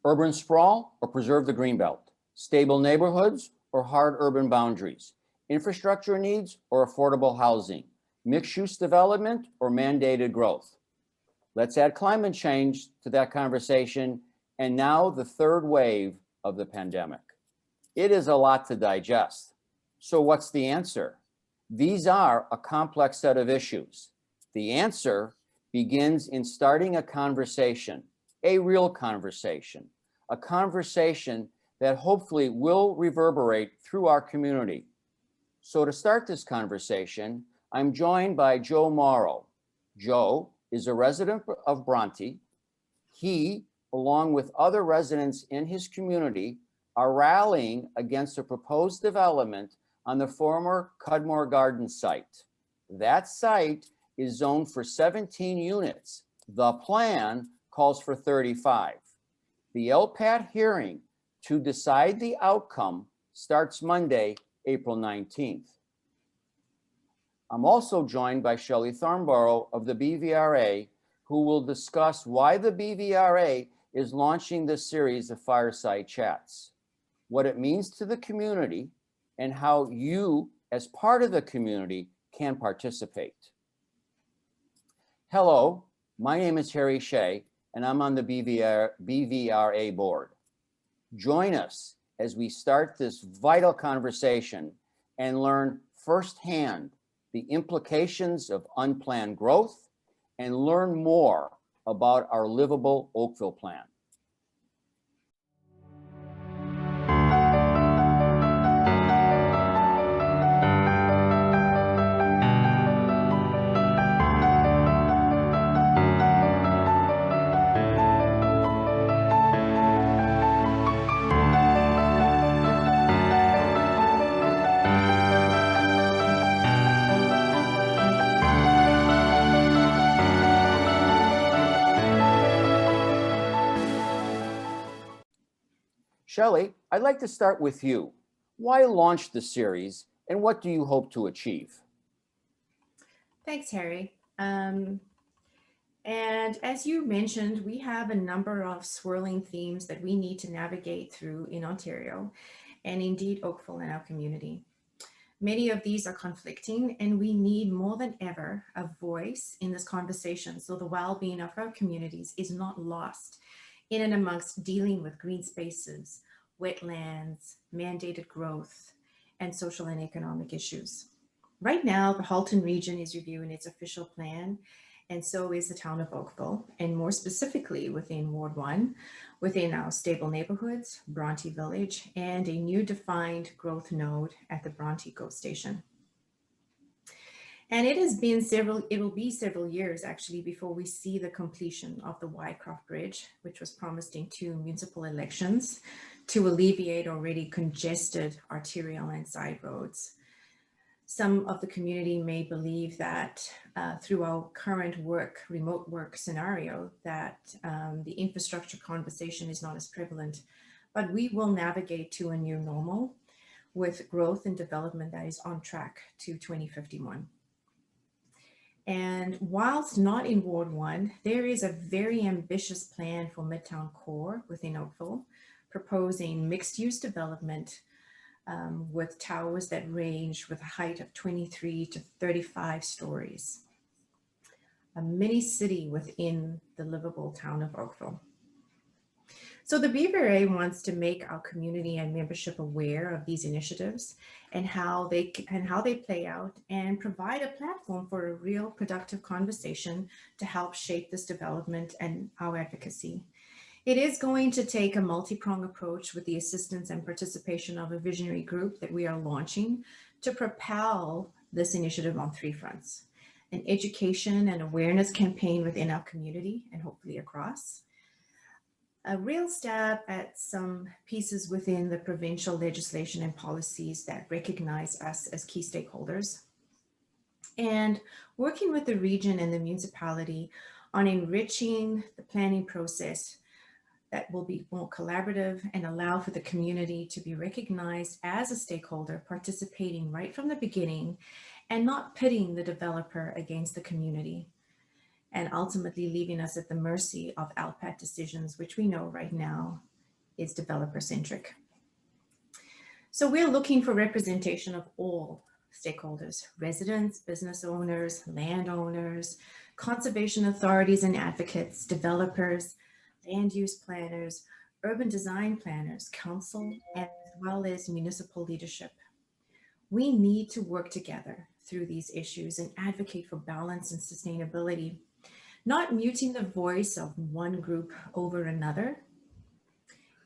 urban sprawl or preserve the greenbelt, stable neighborhoods or hard urban boundaries, infrastructure needs or affordable housing, mixed-use development or mandated growth. Let's add climate change to that conversation, and now the third wave of the pandemic. It is a lot to digest. So what's the answer? These are a complex set of issues. The answer begins in starting a conversation, a real conversation, a conversation that hopefully will reverberate through our community. So to start this conversation, I'm joined by Joe Morrow. Joe is a resident of Bronte. He, along with other residents in his community, are rallying against a proposed development on the former Cudmore Garden site. That site is zoned for 17 units. The plan calls for 35. The LPAT hearing to decide the outcome starts Monday, April 19th. I'm also joined by Shelley Thornborough of the BVRA, who will discuss why the BVRA is launching this series of Fireside Chats, what it means to the community, and how you, as part of the community, can participate. Hello, my name is Harry Shea, and I'm on the BVRA board. Join us as we start this vital conversation and learn firsthand the implications of unplanned growth and learn more about our livable Oakville plan. Shelley, I'd like to start with you. Why launch the series and what do you hope to achieve? Thanks, Harry. And as you mentioned, we have a number of swirling themes that we need to navigate through in Ontario and indeed Oakville and our community. Many of these are conflicting and we need more than ever a voice in this conversation so the well-being of our communities is not lost in and amongst dealing with green spaces, wetlands, mandated growth, and social and economic issues. Right now, the Halton region is reviewing its official plan, and so is the town of Oakville, and more specifically within Ward 1, within our stable neighborhoods, Bronte Village, and a new defined growth node at the Bronte GO station. And it will be several years actually before we see the completion of the Wycroft Bridge, which was promised in 2 municipal elections to alleviate already congested arterial and side roads. Some of the community may believe that through our current remote work scenario, that the infrastructure conversation is not as prevalent, but we will navigate to a new normal with growth and development that is on track to 2051. And whilst not in Ward 1, there is a very ambitious plan for Midtown Core within Oakville, proposing mixed-use development with towers that range with a height of 23 to 35 stories. A mini city within the livable town of Oakville. So the BVRA wants to make our community and membership aware of these initiatives and how they play out and provide a platform for a real productive conversation to help shape this development and our advocacy. It is going to take a multi-pronged approach with the assistance and participation of a visionary group that we are launching to propel this initiative on 3 fronts: an education and awareness campaign within our community and hopefully across, a real stab at some pieces within the provincial legislation and policies that recognize us as key stakeholders, and working with the region and the municipality on enriching the planning process that will be more collaborative and allow for the community to be recognized as a stakeholder participating right from the beginning and not pitting the developer against the community, and ultimately leaving us at the mercy of LPAT decisions, which we know right now is developer centric. So we're looking for representation of all stakeholders: residents, business owners, landowners, conservation authorities and advocates, developers, land use planners, urban design planners, council, as well as municipal leadership. We need to work together through these issues and advocate for balance and sustainability, not muting the voice of one group over another.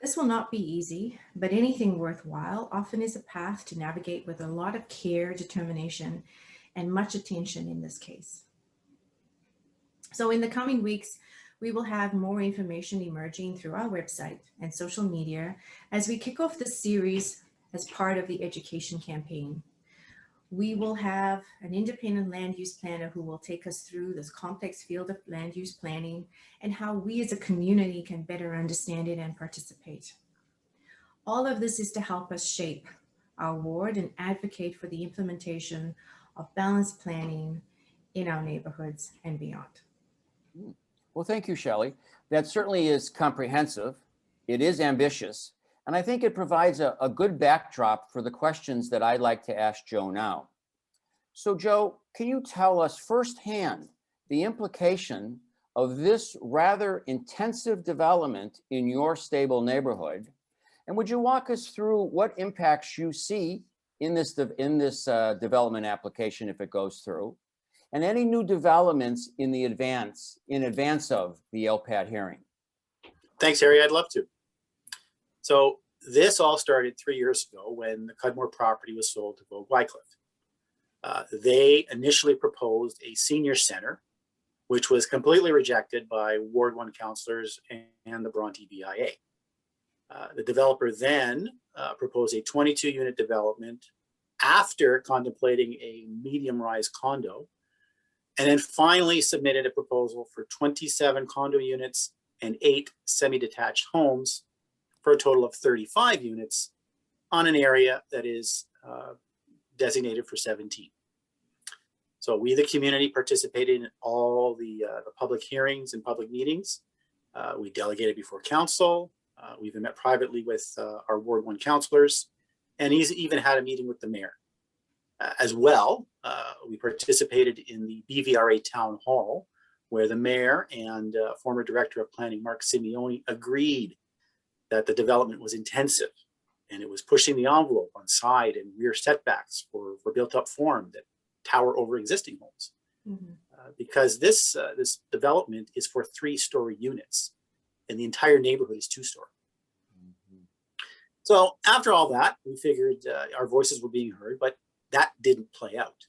This will not be easy, but anything worthwhile often is a path to navigate with a lot of care, determination, and much attention in this case. So in the coming weeks, we will have more information emerging through our website and social media as we kick off this series as part of the education campaign. We will have an independent land use planner who will take us through this complex field of land use planning and how we as a community can better understand it and participate. All of this is to help us shape our ward and advocate for the implementation of balanced planning in our neighborhoods and beyond. Well, thank you, Shelley. That certainly is comprehensive. It is ambitious. And I think it provides a good backdrop for the questions that I'd like to ask Joe now. So Joe, can you tell us firsthand the implication of this rather intensive development in your stable neighborhood? And would you walk us through what impacts you see in this development application if it goes through, and any new developments in advance of the LPAT hearing? Thanks, Harry. I'd love to. So this all started 3 years ago when the Cudmore property was sold to Vogue Wycliffe. They initially proposed a senior center, which was completely rejected by Ward 1 councillors and the Bronte BIA. The developer then proposed a 22-unit development after contemplating a medium-rise condo, and then finally submitted a proposal for 27 condo units and 8 semi-detached homes for a total of 35 units on an area that is designated for 17. So we, the community, participated in all the public hearings and public meetings. We delegated before council. We even met privately with our Ward 1 councillors, and he's even had a meeting with the mayor. As well, we participated in the BVRA town hall, where the mayor and former director of planning, Mark Simeone, agreed that the development was intensive and it was pushing the envelope on side and rear setbacks for built-up form that tower over existing homes. Mm-hmm. Because this development is for 3-story units and the entire neighborhood is 2-story. Mm-hmm. So after all that, we figured our voices were being heard, but that didn't play out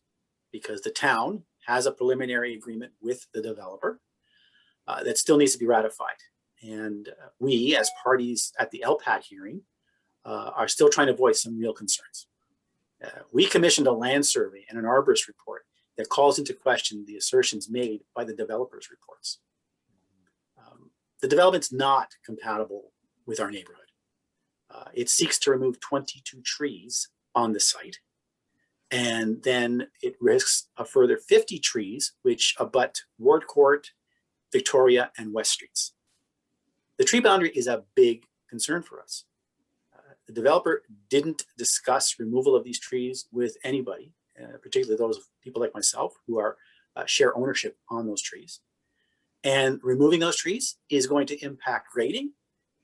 because the town has a preliminary agreement with the developer that still needs to be ratified. And we, as parties at the LPAT hearing, are still trying to voice some real concerns. We commissioned a land survey and an arborist report that calls into question the assertions made by the developer's reports. The development's not compatible with our neighborhood. It seeks to remove 22 trees on the site, and then it risks a further 50 trees, which abut Ward Court, Victoria, and West Streets. The tree boundary is a big concern for us. The developer didn't discuss removal of these trees with anybody, particularly those people like myself who are share ownership on those trees. And removing those trees is going to impact grading,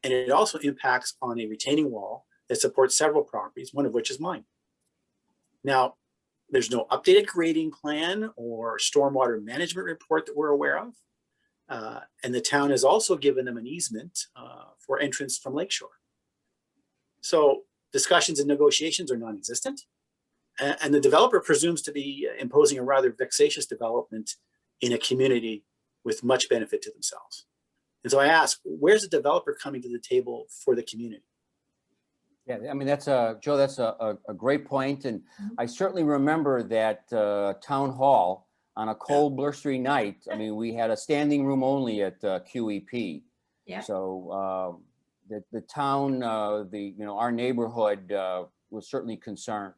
and it also impacts on a retaining wall that supports several properties, one of which is mine. Now, there's no updated grading plan or stormwater management report that we're aware of. And the town has also given them an easement for entrance from Lakeshore. So discussions and negotiations are non-existent. And the developer presumes to be imposing a rather vexatious development in a community with much benefit to themselves. And so I ask, where's the developer coming to the table for the community? Yeah, I mean, Joe, that's a great point. And I certainly remember that town hall on a cold, blustery night. I mean, we had a standing room only at QEP. Yeah. So the town, our neighborhood was certainly concerned.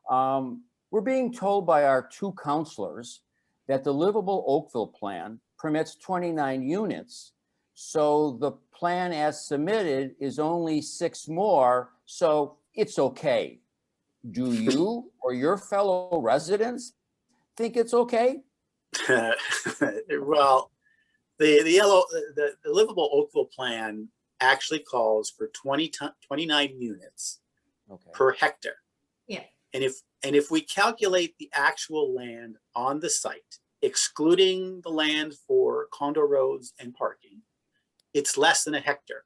We're being told by our 2 councilors that the livable Oakville plan permits 29 units, So the plan as submitted is only 6 more, so it's okay. Do you or your fellow residents think it's okay? Well, the livable Oakville plan actually calls for 29 units Okay. per hectare. Yeah. And if we calculate the actual land on the site, excluding the land for condo roads and parking, it's less than a hectare.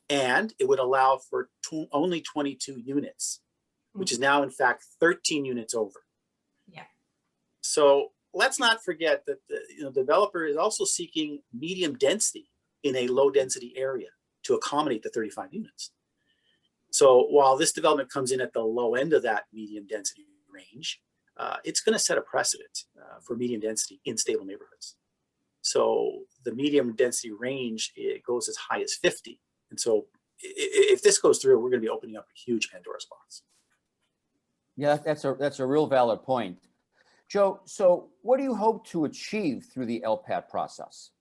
And it would allow for only 22 units, which is now in fact 13 units over. Yeah. So let's not forget that the developer is also seeking medium density in a low density area to accommodate the 35 units. So while this development comes in at the low end of that medium density range, it's going to set a precedent for medium density in stable neighborhoods. So the medium density range, it goes as high as 50. And so if this goes through, we're going to be opening up a huge Pandora's box. Yeah, that's a real valid point. Joe, so what do you hope to achieve through the LPAT process?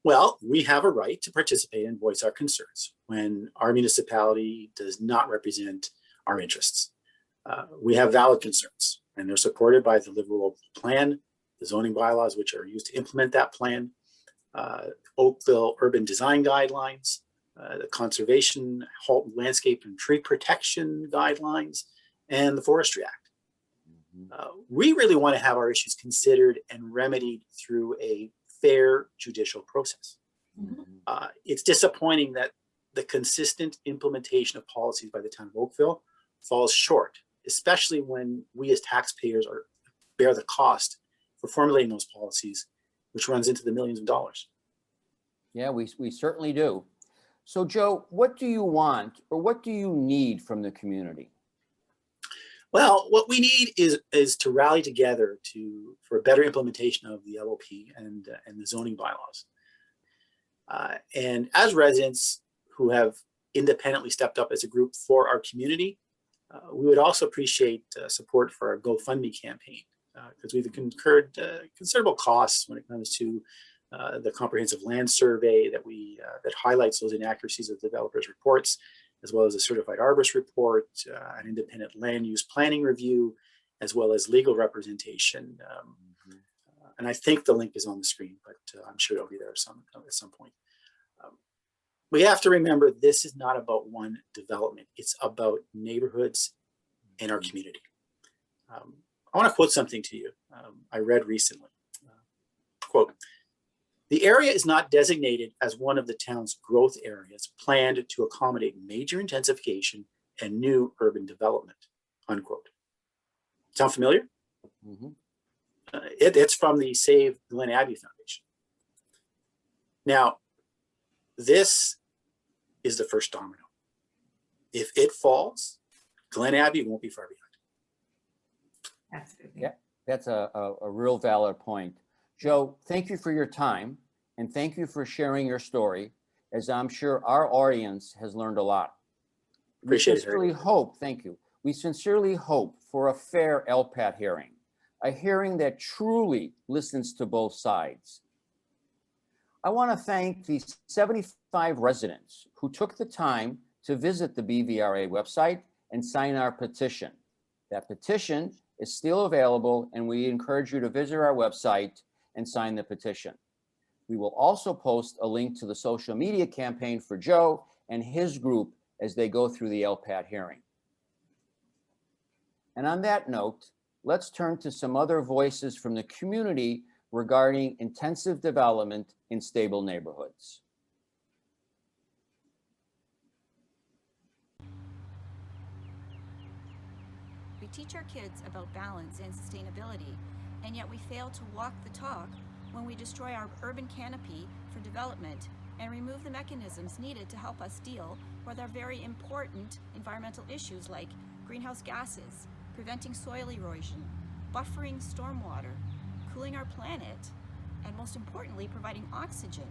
Well, we have a right to participate and voice our concerns when our municipality does not represent our interests. We have valid concerns, and they're supported by the livable plan, the zoning bylaws, which are used to implement that plan, Oakville urban design guidelines, the conservation, landscape and tree protection guidelines, and the Forestry Act. We really want to have our issues considered and remedied through a fair judicial process. It's disappointing that the consistent implementation of policies by the town of Oakville falls short, especially when we as taxpayers bear the cost for formulating those policies, which runs into the millions of dollars. Yeah, we certainly do. So Joe, what do you want or what do you need from the community? Well, what we need is to rally together for a better implementation of the LOP and the zoning bylaws. And as residents who have independently stepped up as a group for our community, we would also appreciate support for our GoFundMe campaign because we've incurred considerable costs when it comes to the comprehensive land survey that highlights those inaccuracies of developers' reports, as well as a certified arborist report, an independent land use planning review, as well as legal representation. And I think the link is on the screen, but I'm sure it'll be there at some point. We have to remember this is not about one development. It's about neighborhoods and our community. I want to quote something to you I read recently. Quote, "The area is not designated as one of the town's growth areas planned to accommodate major intensification and new urban development," unquote. Sound familiar? It's from the Save Glen Abbey Foundation. Now, this is the first domino. If it falls, Glen Abbey won't be far behind. Absolutely. Yeah, that's a real valid point. Joe, thank you for your time and thank you for sharing your story, as I'm sure our audience has learned a lot. Appreciate it. Thank you. We sincerely hope for a fair LPAT hearing, a hearing that truly listens to both sides. I want to thank the 75 residents who took the time to visit the BVRA website and sign our petition. That petition is still available, and we encourage you to visit our website and sign the petition. We will also post a link to the social media campaign for Joe and his group as they go through the LPAT hearing. And on that note, let's turn to some other voices from the community regarding intensive development in stable neighborhoods. We teach our kids about balance and sustainability, and yet we fail to walk the talk when we destroy our urban canopy for development and remove the mechanisms needed to help us deal with our very important environmental issues like greenhouse gases, preventing soil erosion, buffering stormwater, cooling our planet, and most importantly, providing oxygen.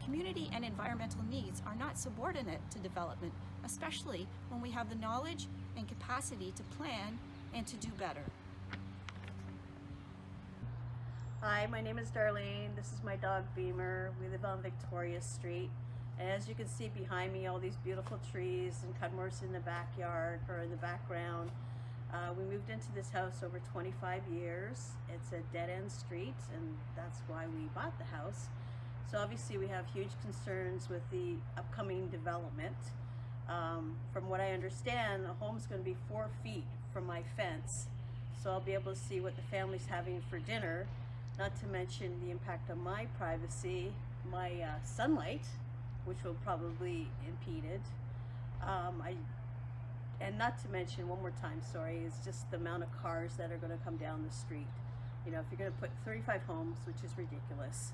Community and environmental needs are not subordinate to development, especially when we have the knowledge and capacity to plan and to do better. Hi, my name is Darlene. This is my dog Beamer. We live on Victoria Street. And as you can see behind me, all these beautiful trees and Cudmore's in the backyard or in the background. We moved into this house over 25 years. It's a dead-end street, and that's why we bought the house. So obviously we have huge concerns with the upcoming development. From what I understand, the home's going to be 4 feet from my fence. So I'll be able to see what the family's having for dinner, not to mention the impact on my privacy, my sunlight, which will probably impede it. And not to mention, one more time, sorry, is just the amount of cars that are going to come down the street. You know, if you're going to put 35 homes, which is ridiculous,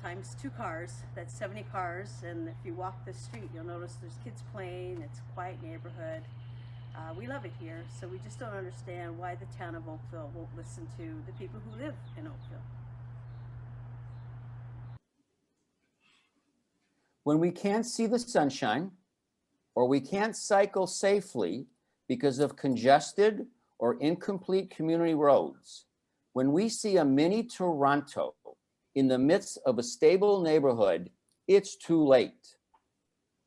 times 2 cars, that's 70 cars. And if you walk the street, you'll notice there's kids playing. It's a quiet neighborhood. We love it here, so we just don't understand why the town of Oakville won't listen to the people who live in Oakville. When we can't see the sunshine, or we can't cycle safely because of congested or incomplete community roads, when we see a mini Toronto in the midst of a stable neighborhood, it's too late.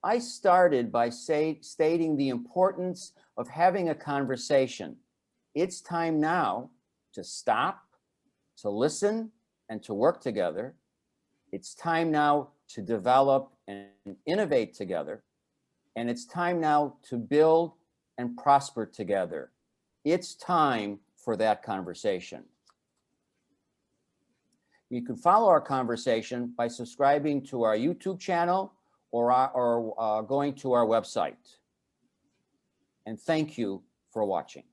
I started by stating the importance of having a conversation. It's time now to stop, to listen, and to work together. It's time now to develop and innovate together. And it's time now to build and prosper together. It's time for that conversation. You can follow our conversation by subscribing to our YouTube channel or going to our website. And thank you for watching.